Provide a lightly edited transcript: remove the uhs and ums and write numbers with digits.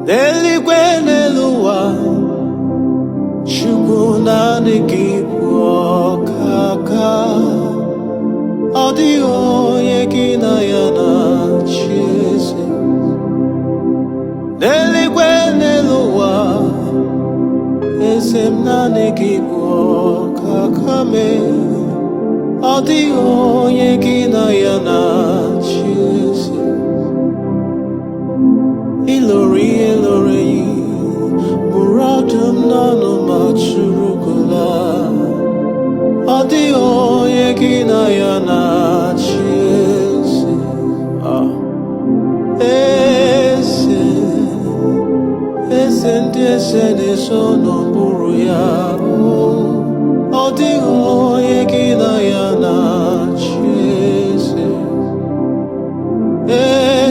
n'eluigwe n'elu ụwa Chukwu naanị gị bụ ọkaka ọ dịghị onye gị na ya na-achị eze n'eluigwe n'elu ụwa eze m naanị gị bụ ọkaka mee ọ dịghị onye gị na ya na-achị eze Ilori elori muradum nanu machurukula ọ dịghị onye gị na ya na-achị eze eze ndị eze na-eso n'okpuru ya ọ dịghị